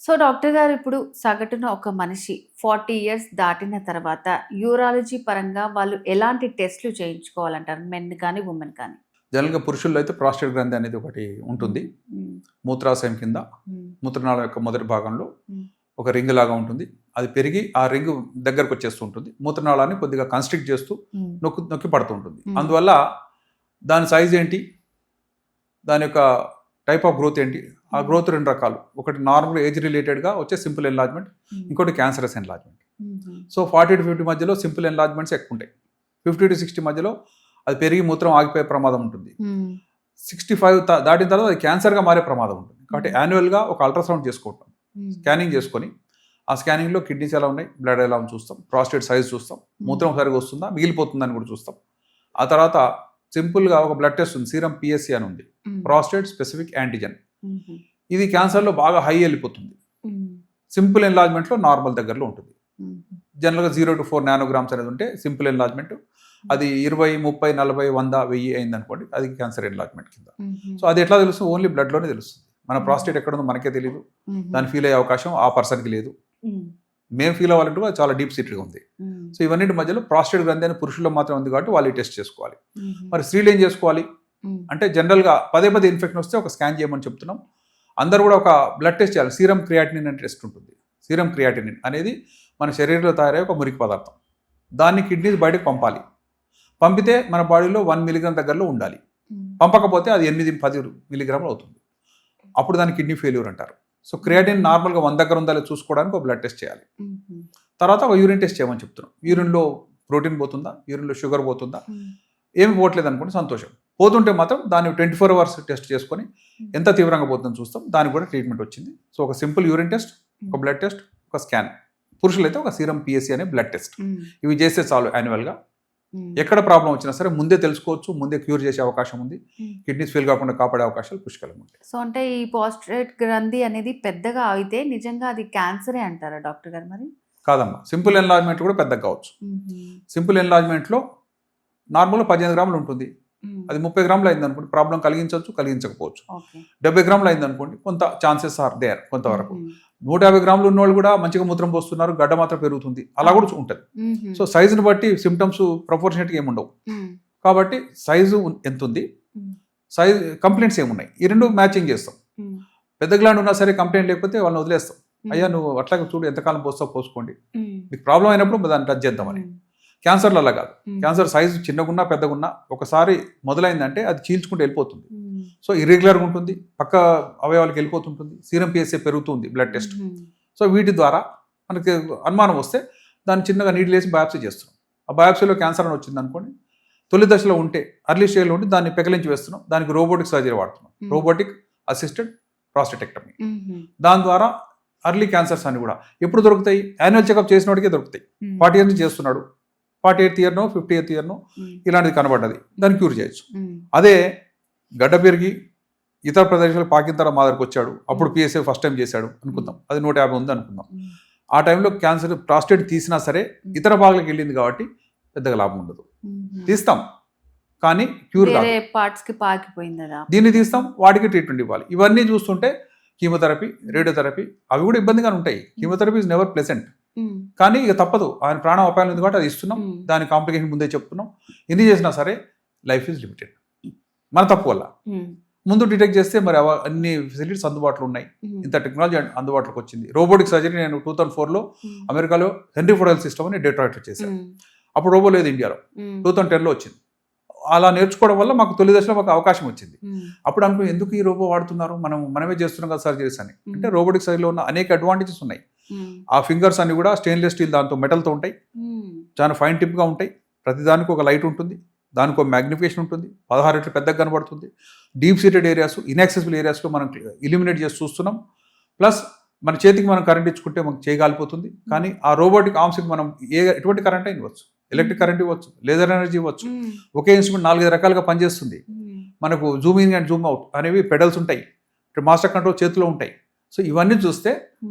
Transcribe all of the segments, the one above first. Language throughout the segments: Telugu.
సో డాక్టర్ గారు ఇప్పుడు సగటున ఒక మనిషి 40 ఇయర్స్ దాటిన తర్వాత యూరాలజీ పరంగా వాళ్ళు ఎలాంటి టెస్టులు చేయించుకోవాలంటారు? మెన్ కానీ, వుమెన్ కానీ? జనరల్గా పురుషుల్లో అయితే ప్రాస్టేట్ గ్రంథి అనేది ఒకటి ఉంటుంది. హ్మ్. మూత్రాశయం కింద హ్మ్. మూత్రనాళం యొక్క మొదటి భాగంలో హ్మ్. ఒక రింగ్ లాగా ఉంటుంది. అది పెరిగి ఆ రింగ్ దగ్గరకు వచ్చేస్తూ ఉంటుంది. మూత్రనాళాన్ని కొద్దిగా కన్స్ట్రిక్ట్ చేస్తూ హ్మ్. నొక్కి పడుతూ ఉంటుంది. Hmm. అందువల్ల దాని సైజ్ ఏంటి, దాని యొక్క టైప్ ఆఫ్ గ్రోత్ ఏంటి, ఆ గ్రోత్ రెండు రకాలు. ఒకటి నార్మల్ ఏజ్ రిలేటెడ్గా వచ్చే సింపుల్ ఎన్లార్జ్మెంట్, ఇంకోటి క్యాన్సరస్ ఎన్లార్జ్మెంట్. సో 40 to 50 మధ్యలో సింపుల్ ఎన్లార్జ్మెంట్స్ ఎక్కువ ఉంటాయి. 50 to 60 మధ్యలో అది పెరిగి మూత్రం ఆగిపోయే ప్రమాదం ఉంటుంది. 65 దాటిన తర్వాత అది క్యాన్సర్గా మారే ప్రమాదం ఉంటుంది. కాబట్టి యాన్యువల్గా ఒక అల్ట్రాసౌండ్ చేసుకుంటాం, స్కానింగ్ చేసుకొని ఆ స్కానింగ్లో కిడ్నీస్ ఎలా ఉన్నాయి, బ్లడ్ ఎలా ఉంది చూస్తాం, ప్రాస్టేట్ సైజ్ చూస్తాం, మూత్రం సరిగా వస్తుందా మిగిలిపోతుందని కూడా చూస్తాం. ఆ తర్వాత సింపుల్గా ఒక బ్లడ్ టెస్ట్ ఉంది, సీరం పిఎస్సి అని ఉంది, ప్రాస్టేట్ స్పెసిఫిక్ యాంటీజెన్. ఇది క్యాన్సర్లో బాగా హై వెళ్ళిపోతుంది. సింపుల్ ఎన్లార్జ్మెంట్లో నార్మల్ దగ్గరలో ఉంటుంది. జనరల్గా 0 to 4 నానోగ్రామ్స్ అనేది ఉంటే సింపుల్ ఎన్లార్జ్మెంట్. అది 20, 30, 40, 100, 1000 అయింది అనుకోండి, అది క్యాన్సర్ ఎన్లార్జ్మెంట్ కింద. సో అది ఎట్లా తెలుస్తుంది? ఓన్లీ బ్లడ్లోనే తెలుస్తుంది. మన ప్రాస్టేట్ ఎక్కడ ఉందో మనకే తెలియదు, దాన్ని ఫీల్ అయ్యే అవకాశం ఆ పర్సన్కి లేదు. మేము ఫీల్ అవ్వాలంటే అది చాలా డీప్ సీటెడ్గా ఉంది. సో ఇవన్నిటి మధ్యలో ప్రాస్టేట్ గ్రంథి అని పురుషుల్లో మాత్రం ఉంది కాబట్టి వాళ్ళు టెస్ట్ చేసుకోవాలి. మరి స్త్రీలు ఏం చేసుకోవాలి అంటే, జనరల్గా పదే ఇన్ఫెక్షన్ వస్తే ఒక స్కాన్ చేయమని చెప్తున్నాం. అందరూ కూడా ఒక బ్లడ్ టెస్ట్ చేయాలి. సీరం క్రియాటినిన్ అనే టెస్ట్ ఉంటుంది. సీరం క్రియాటినిన్ అనేది మన శరీరంలో తయారయ్యే ఒక మురికి పదార్థం. దాన్ని కిడ్నీస్ బయటకు పంపాలి. పంపితే మన బాడీలో 1 మిలిగ్రామ్ దగ్గరలో ఉండాలి. పంపకపోతే అది 8-10 మిలిగ్రాములు అవుతుంది. అప్పుడు దాన్ని కిడ్నీ ఫెయిల్యూర్ అంటారు. సో క్రియాటిన్ నార్మల్గా 1 దగ్గర ఉందా చూసుకోవడానికి ఒక బ్లడ్ టెస్ట్ చేయాలి. తర్వాత ఒక యూరిన్ టెస్ట్ చేయమని చెప్తున్నాం. యూరిన్లో ప్రోటీన్ పోతుందా, యూరిన్లో షుగర్ పోతుందా, ఏమి పోవట్లేదు అనుకోండి సంతోషం. పోతుంటే మాత్రం దాన్ని 24 hours టెస్ట్ చేసుకొని ఎంత తీవ్రంగా పోతుందని చూస్తాం. దానికి కూడా ట్రీట్మెంట్ వచ్చింది. సో ఒక సింపుల్ యూరిన్ టెస్ట్, ఒక బ్లడ్ టెస్ట్, ఒక స్కాన్. పురుషులైతే ఒక సీరం పిఎస్సి అనే బ్లడ్ టెస్ట్. ఇవి చేస్తే చాలు యాన్యువల్గా. ఎక్కడ ప్రాబ్లం వచ్చినా సరే ముందే తెలుసుకోవచ్చు, ముందే క్యూర్ చేసే అవకాశం ఉంది. కిడ్నీస్ ఫెయిల్ కాకుండా కాపాడే అవకాశాలు పుష్కలంగా ఉంటాయి. సో అంటే ఈ ప్రాస్టేట్ గ్రంథి అనేది పెద్దగా అయితే నిజంగా అది క్యాన్సరే అంటారా డాక్టర్ గారు? మరి కాదమ్మా, సింపుల్ ఎన్లార్జ్మెంట్ కూడా పెద్దగా కావచ్చు. సింపుల్ ఎన్లార్జ్మెంట్లో నార్మల్గా 15 గ్రాములు ఉంటుంది. అది 30 గ్రాములు అయింది అనుకోండి, ప్రాబ్లం కలిగించవచ్చు, కలిగించకపోవచ్చు. 70 గ్రాములు అయింది అనుకోండి, కొంత ఛాన్సెస్ ఆర్ దేర్ కొంతవరకు. 150 గ్రాములు ఉన్న వాళ్ళు కూడా మంచిగా మూత్రం పోస్తున్నారు, గడ్డ మాత్రం పెరుగుతుంది, అలా కూడా ఉంటుంది. సో సైజుని బట్టి సిమ్టమ్స్ ప్రపోర్షనేట్గా ఏమి ఉండవు. కాబట్టి సైజు ఎంత ఉంది, సైజ్ కంప్లైంట్స్ ఏమున్నాయి, ఈ రెండు మ్యాచింగ్ చేస్తాం. పెద్ద గ్లాండ్ ఉన్నా సరే కంప్లైంట్ లేకపోతే వాళ్ళని వదిలేస్తాం. అయ్యా నువ్వు అట్లాగే చూడు, ఎంతకాలం పోసుకోండి, మీకు ప్రాబ్లం అయినప్పుడు దాన్ని టచ్ చేద్దామని. క్యాన్సర్లు అలా కాదు. క్యాన్సర్ సైజు చిన్నగున్నా పెద్దగున్నా ఒకసారి మొదలైందంటే అది చీల్చుకుంటూ వెళ్ళిపోతుంది. సో ఇర్రెగ్యులర్గా ఉంటుంది, పక్క అవయవాలకు వెళ్ళిపోతుంటుంది, సీరం పిఎస్ఏ పెరుగుతుంది, బ్లడ్ టెస్ట్. సో వీటి ద్వారా మనకి అనుమానం వస్తే దాన్ని చిన్నగా నీళ్ళు వేసి బయాప్సీ చేస్తున్నాం. ఆ బయాప్సీలో క్యాన్సర్ అని వచ్చింది అనుకోండి, తొలి దశలో ఉంటే అర్లీ స్టేజ్లో ఉంటే దాన్ని పెకలించి వేస్తున్నాం. దానికి రోబోటిక్ సర్జరీ వాడుతున్నాం, రోబోటిక్ అసిస్టెడ్ ప్రాస్టెటెక్టమీ. దాని ద్వారా అర్లీ క్యాన్సర్స్ అని కూడా ఎప్పుడు దొరుకుతాయి? యాన్యువల్ చెకప్ చేసిన వాడికే దొరుకుతాయి. 40 years చేస్తున్నాడు, 48th year 50th year ఇలాంటిది కనబడ్డది, దాన్ని క్యూర్ చేయొచ్చు. అదే గడ్డ పెరిగి ఇతర ప్రదేశాలు పాకిన తర్వాత మా దగ్గరకు వచ్చాడు, అప్పుడు పిఎస్ఏ ఫస్ట్ టైం చేశాడు అనుకుందాం, అది 150 ఉంది అనుకుందాం. ఆ టైంలో క్యాన్సర్ ప్రాస్టేట్ తీసినా సరే ఇతర భాగాలకు వెళ్ళింది కాబట్టి పెద్దగా లాభం ఉండదు. తీస్తాం కానీ క్యూర్ కాదు, దీన్ని తీస్తాం, వాటికి ట్రీట్మెంట్ ఇవ్వాలి. ఇవన్నీ చూస్తుంటే కీమోథెరపీ, రేడియోథెరపీ అవి కూడా ఇబ్బందిగానే ఉంటాయి. కీమోథెరపీ ఇస్ నెవర్ ప్లెజెంట్, కానీ ఇక తప్పదు, ఆయన ప్రాణం అపాయం ఉంది కాబట్టి అది ఇస్తున్నాం. దాని కాంప్లికేషన్ ముందే చెప్తున్నాం. ఎన్ని చేసినా సరే లైఫ్ ఈజ్ లిమిటెడ్. మన తప్పు వల్ల ముందు డిటెక్ట్ చేస్తే మరి అన్ని ఫెసిలిటీస్ అందుబాటులో ఉన్నాయి, ఇంత టెక్నాలజీ అందుబాటులోకి వచ్చింది. రోబోటిక్ సర్జరీ నేను 2004లో అమెరికాలో హెన్రీ ఫోర్డ్ హెల్త్ సిస్టమ్ అని డెట్రాయిట్లో చేశాను. అప్పుడు రోబో లేదు ఇండియాలో, 2010లో వచ్చింది. అలా నేర్చుకోవడం వల్ల మాకు తొలి దశలో మాకు అవకాశం వచ్చింది. అప్పుడు అనుకో ఎందుకు ఈ రోబో వాడుతున్నారు, మనమే చేస్తున్నాం కదా సర్జరీస్ అని. అంటే రోబోటిక్ సర్జరీలో ఉన్న అనేక అడ్వాంటేజెస్ ఉన్నాయి. ఆ ఫింగర్స్ అన్ని కూడా స్టెయిన్లెస్ స్టీల్, దాంతో మెటల్తో ఉంటాయి, చాలా ఫైన్ టిప్గా ఉంటాయి. ప్రతిదానికి ఒక లైట్ ఉంటుంది, దానికి ఒక మ్యాగ్నిఫికేషన్ ఉంటుంది, 16 రెట్లు పెద్దగా కనబడుతుంది. డీప్ సీటెడ్ ఏరియాస్, ఇన్యాక్సెసిబుల్ ఏరియాస్లో మనం ఇల్యూమినేట్ చేసి చూస్తున్నాం. ప్లస్ మన చేతికి మనం కరెంట్ ఇచ్చుకుంటే మనకు చేయగలిపోతుంది. కానీ ఆ రోబోటిక్ ఆర్మ్స్కి మనం ఎటువంటి కరెంట్ అయినా ఇవ్వచ్చు, ఎలక్ట్రిక్ కరెంట్ ఇవ్వచ్చు, లేజర్ ఎనర్జీ ఇవ్వచ్చు. ఒకే ఇన్స్ట్రుమెంట్ 4-5 రకాలుగా పనిచేస్తుంది. మనకు Zoom in and Zoom out అనేవి పెడల్స్ ఉంటాయి, మాస్టర్ కంట్రోల్ చేతిలో ఉంటాయి. సో ఇవన్నీ చూస్తే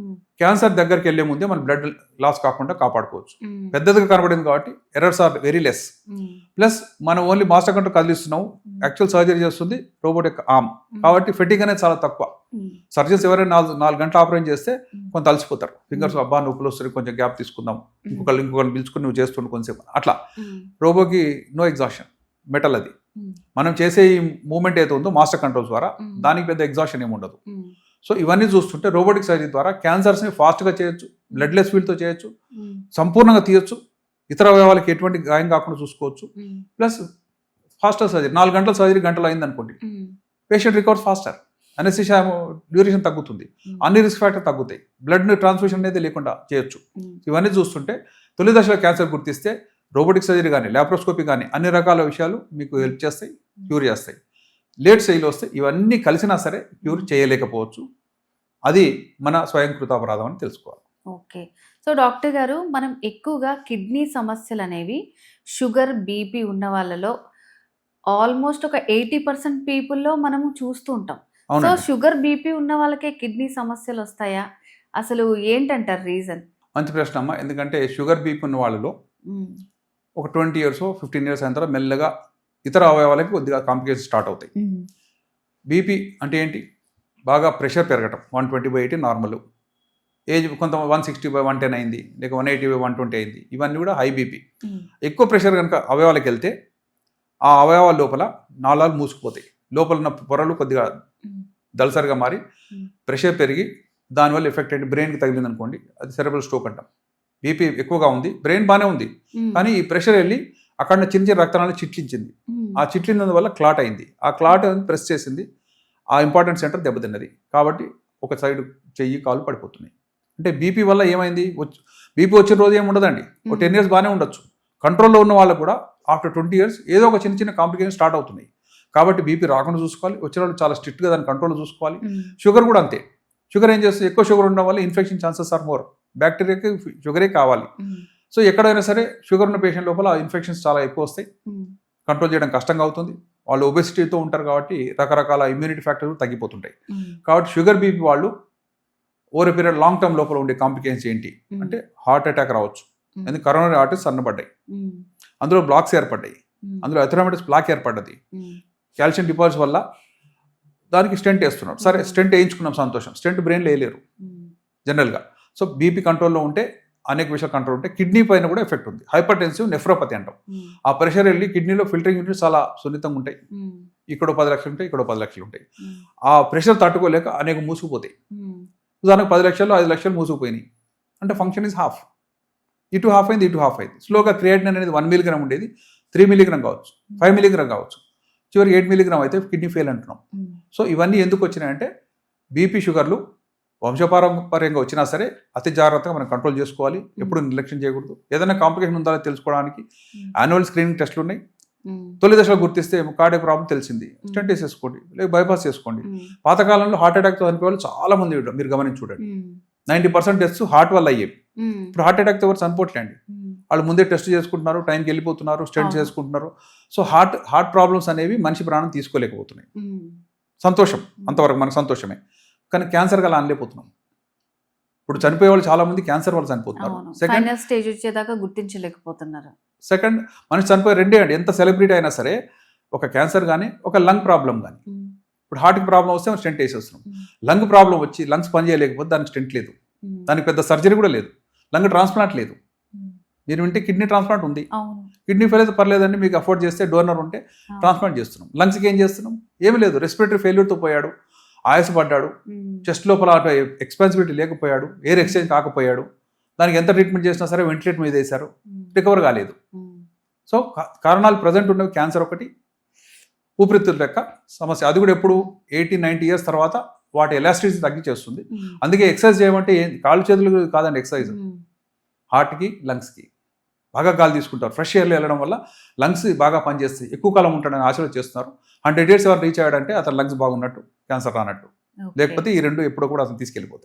క్యాన్సర్ దగ్గరికి వెళ్ళే ముందే మనం బ్లడ్ లాస్ కాకుండా కాపాడుకోవచ్చు. పెద్దదిగా కనబడింది కాబట్టి errors are very less. Plus మనం ఓన్లీ మాస్టర్ కంట్రోల్ కదిలిస్తున్నాం, యాక్చువల్ సర్జరీ చేస్తుంది రోబోటిక్ ఆర్మ్ కాబట్టి ఫెటిగ్ అనేది చాలా తక్కువ. సర్జన్స్ ఎవరైనా 4 గంటలు ఆపరేషన్ చేస్తే కొంత అలసిపోతారు, ఫింగర్స్ అబ్బా నొప్పులు వస్తుంది, కొంచెం గ్యాప్ తీసుకుందాం, ఇంకొకరిని పిలుచుకుని నువ్వు చేస్తుండే కొంచెంసేపు అట్లా. రోబోకి నో ఎగ్జాషన్, మెటల్ అది. మనం చేసే ఈ మూవ్మెంట్ ఏదో ఉందో మాస్టర్ కంట్రోల్ ద్వారా దానికి పెద్ద ఎగ్జాషన్ ఏమి ఉండదు. సో ఇవన్నీ చూస్తుంటే రోబోటిక్ సర్జరీ ద్వారా క్యాన్సర్స్ని ఫాస్ట్గా చేయొచ్చు, బ్లడ్లెస్ ఫీల్డ్తో చేయొచ్చు, సంపూర్ణంగా తీయొచ్చు, ఇతర అవయవాలకి ఎటువంటి గాయం కాకుండా చూసుకోవచ్చు. ప్లస్ ఫాస్టర్ సర్జరీ 4 గంటల సర్జరీ గంటలు అయింది అనుకోండి, patient recovers faster, anaesthesia duration తగ్గుతుంది, అన్ని రిస్క్ ఫ్యాక్టర్ తగ్గుతాయి, బ్లడ్ ట్రాన్స్ఫ్యూషన్ అనేది లేకుండా చేయొచ్చు. ఇవన్నీ చూస్తుంటే తొలి దశలో క్యాన్సర్ గుర్తిస్తే రోబోటిక్ సర్జరీ కానీ ల్యాప్రోస్కోపీ కానీ అన్ని రకాల విషయాలు మీకు హెల్ప్ చేస్తాయి, క్యూర్ చేస్తాయి. లేట్ స్టేజ్లో వస్తే ఇవన్నీ కలిసినా సరే క్యూర్ చేయలేకపోవచ్చు. అది మన స్వయంకృత అపరాధం అని తెలుసుకోవాలి. ఓకే. సో డాక్టర్ గారు, మనం ఎక్కువగా కిడ్నీ సమస్యలు అనేవి షుగర్, బీపీ ఉన్న వాళ్ళలో ఆల్మోస్ట్ ఒక 80% పీపుల్లో మనము చూస్తూ ఉంటాం. సో షుగర్, బీపీ ఉన్న వాళ్ళకే కిడ్నీ సమస్యలు వస్తాయా? అసలు ఏంటంటారు రీజన్? మంచి ప్రశ్న అమ్మ. ఎందుకంటే షుగర్, బీపీ ఉన్న వాళ్ళలో ఒక 20 years 15 years అయిన తర్వాత మెల్లగా ఇతర అవయవాలకి కొద్దిగా కాంప్లికేషన్ స్టార్ట్ అవుతాయి. బీపీ అంటే ఏంటి? బాగా ప్రెషర్ పెరగటం, 120/80 నార్మల్, ఏజ్ కొంత 160/110 అయింది, లేక 180/120 అయింది, ఇవన్నీ కూడా హై బీపీ. ఎక్కువ ప్రెషర్ కనుక అవయవాలకు వెళ్తే ఆ అవయవాల లోపల నాళాలు మూసుకుపోతాయి, లోపల ఉన్న పొరలు కొద్దిగా దళసరిగా మారి ప్రెషర్ పెరిగి దానివల్ల ఎఫెక్ట్ అయ్యి బ్రెయిన్కి తగిలింది అనుకోండి, అది సెరెబ్రల్ స్ట్రోక్ అంటాం. బీపీ ఎక్కువగా ఉంది, బ్రెయిన్ బాగానే ఉంది, కానీ ఈ ప్రెషర్ వెళ్ళి అక్కడ చిన్న చిన్న రక్తనాళాలు చిట్లించింది, ఆ చిట్లిన వల్ల క్లాట్ అయింది, ఆ క్లాట్ ప్రెస్ చేసింది, ఆ ఇంపార్టెంట్ సెంటర్ దెబ్బతిన్నది, కాబట్టి ఒక సైడ్ చెయ్యి కాలు పడిపోతున్నాయి. అంటే బీపీ వల్ల ఏమైంది? బీపీ వచ్చిన రోజు ఏమి ఉండదండి, ఒక 10 years బాగానే ఉండొచ్చు. కంట్రోల్లో ఉన్న వాళ్ళకు కూడా ఆఫ్టర్ 20 years ఏదో ఒక చిన్న చిన్న కాంప్లికేషన్ స్టార్ట్ అవుతున్నాయి. కాబట్టి బీపీ రాకుండా చూసుకోవాలి, వచ్చిన వాళ్ళు చాలా స్ట్రిక్ట్గా దాన్ని కంట్రోల్ చూసుకోవాలి. షుగర్ కూడా అంతే. షుగర్ ఏం చేస్తుంది? ఎక్కువ షుగర్ ఉండడం వల్ల ఇన్ఫెక్షన్ ఛాన్సెస్ ఆర్ మోర్. బ్యాక్టీరియాకి షుగరే కావాలి. సో ఎక్కడైనా సరే షుగర్ ఉన్న పేషెంట్ లోపల ఇన్ఫెక్షన్స్ చాలా ఎక్కువ వస్తాయి, కంట్రోల్ చేయడం కష్టంగా అవుతుంది. వాళ్ళు ఒబెసిటీతో ఉంటారు కాబట్టి రకరకాల ఇమ్యూనిటీ ఫ్యాక్టర్లు తగ్గిపోతుంటాయి. కాబట్టి షుగర్, బీపీ వాళ్ళు ఓవర్ పీరియడ్ లాంగ్ టర్మ్ లోపల ఉండే కాంప్లికేషన్స్ ఏంటి అంటే హార్ట్ అటాక్ రావచ్చు. ఎందుకంటే కరోనరీ ఆర్టరీస్ సన్నబడ్డాయి, అందులో బ్లాక్స్ ఏర్పడ్డాయి, అందులో అథెరోమటిస్ ప్లాక్ ఏర్పడ్డది, కాల్షియం డిపాజిట్స్ వల్ల దానికి స్టెంట్ వేస్తున్నారు. సరే స్టెంట్ వేయించుకున్నాం, సంతోషం. స్టెంట్ బ్రెయిన్లో వేయలేరు జనరల్గా. సో బీపీ కంట్రోల్లో ఉంటే అనేక విషయాలు కంట్రోల్ ఉంటే కిడ్నీ పైన కూడా ఎఫెక్ట్ ఉంది. హైపర్ టెన్సివ్ నెఫ్రోపతి అంటాం. ఆ ప్రెషర్ వెళ్ళి కిడ్నీలో ఫిల్టరింగ్ యూనిట్స్ చాలా సున్నితంగా ఉంటాయి, ఇక్కడ 10 లక్షలు ఉంటాయి, ఇక్కడ 10 లక్షలు ఉంటాయి. ఆ ప్రెషర్ తట్టుకోలేక అనేక మూసుకుపోతాయి. ఉదాహరణకు 10 లక్షలు 5 లక్షలు మూసుకుపోయినాయి అంటే ఫంక్షన్ ఈజ్ హాఫ్. ఇటు హాఫ్ అయింది, ఇటు హాఫ్ అయింది. స్లోగా క్రియేటిన్ అనేది 1 mg ఉండేది 3 mg కావచ్చు, 5 mg కావచ్చు, చివరికి 8 mg అయితే కిడ్నీ ఫెయిల్ అంటున్నాం. సో ఇవన్నీ ఎందుకు వచ్చినాయంటే బీపీ, షుగర్లు వంశపారంపర్యంగా వచ్చినా సరే అతి జాగ్రత్తగా మనం కంట్రోల్ చేసుకోవాలి, ఎప్పుడు నిర్లక్ష్యం చేయకూడదు. ఏదైనా కాంప్లికేషన్ ఉందా తెలుసుకోవడానికి యాన్యువల్ స్క్రీనింగ్ టెస్టులు ఉన్నాయి. తొలి దశలో గుర్తిస్తే కార్డియాక్ ప్రాబ్లం తెలిసింది, స్టెంట్ వేసేసుకోండి, లేక బైపాస్ చేసుకోండి. పాతకాలంలో హార్ట్ అటాక్తో చనిపోయే వాళ్ళు చాలా మంది మీరు గమనించి చూడండి. 90% డెత్స్ హార్ట్ వల్ల అయ్యేవి. ఇప్పుడు హార్ట్ అటాక్తో ఎవరు చనిపోవట్లేండి, వాళ్ళు ముందే టెస్ట్ చేసుకుంటున్నారు, టైంకి వెళ్ళిపోతున్నారు, స్టెంట్ చేసుకుంటున్నారు. సో హార్ట్ ప్రాబ్లమ్స్ అనేవి మనిషి ప్రాణం తీసుకోలేకపోతున్నాయి. సంతోషం, అంతవరకు మనకు సంతోషమే. కానీ క్యాన్సర్ అలా అనలేకపోతున్నాం. ఇప్పుడు చనిపోయే వాళ్ళు చాలా మంది క్యాన్సర్ వల్ల చనిపోతున్నారు. సెకండ్ స్టేజ్ వచ్చేదాకా గుర్తించలేకపోతున్నారు. సెకండ్ మనిషి చనిపోయే రెండే అండి. ఎంత సెలబ్రిటీ అయినా సరే ఒక క్యాన్సర్ కానీ ఒక లంగ్ ప్రాబ్లం కానీ. ఇప్పుడు హార్ట్కి ప్రాబ్లం వస్తే మనం స్టెంట్ వేసేస్తున్నాం. లంగ్ ప్రాబ్లం వచ్చి లంగ్స్ పనిచేయలేకపోతే దానికి స్టెంట్ లేదు, దానికి పెద్ద సర్జరీ కూడా లేదు, లంగ్ ట్రాన్స్ప్లాంట్ లేదు. మీరు వింటే కిడ్నీ ట్రాన్స్ప్లాంట్ ఉంది, కిడ్నీ ఫెయిల్ అయితే పర్లేదండి, మీకు అఫోర్డ్ చేస్తే డోనర్ ఉంటే ట్రాన్స్ప్లాంట్ చేస్తున్నాం. లంగ్స్కి ఏం చేస్తున్నాం? ఏమీ లేదు, రెస్పిరేటరీ ఫెయిల్యూర్తో పోయాడు, ఆయాసపడ్డాడు, చెస్ట్ లోపల ఎక్స్పాన్సిబిలిటీ లేకపోయాడు, ఎయిర్ ఎక్స్చేంజ్ కాకపోయాడు, దానికి ఎంత ట్రీట్మెంట్ చేసినా సరే వెంటిలేటర్ మీద వేశారు, రికవర్ కాలేదు. సో కారణాలు ప్రజెంట్ ఉన్నవి క్యాన్సర్ ఒకటి, ఊపిరితిత్తుల లెక్క సమస్య. అది కూడా ఎప్పుడు 80-90 years తర్వాత వాటి ఎలాస్టిసిటీ తగ్గించేస్తుంది. అందుకే ఎక్సర్సైజ్ చేయమంటే కాళ్ళు చేతులు కాదండి ఎక్సర్సైజ్, హార్ట్కి లంగ్స్కి. బాగా గాలి తీసుకుంటారు, ఫ్రెష్ ఎయిర్లో వెళ్ళడం వల్ల లంగ్స్ బాగా పనిచేస్తాయి, ఎక్కువ కాలం ఉంటాడని ఆశలు చేస్తున్నారు. 100 years ఎవరు రీచ్ అయ్యాడంటే అతను లంగ్స్ బాగున్నట్టు, క్యాన్సర్ రానట్టు. లేకపోతే ఈ రెండు ఎప్పుడో కూడా అతను తీసుకెళ్ళిపోతాయి.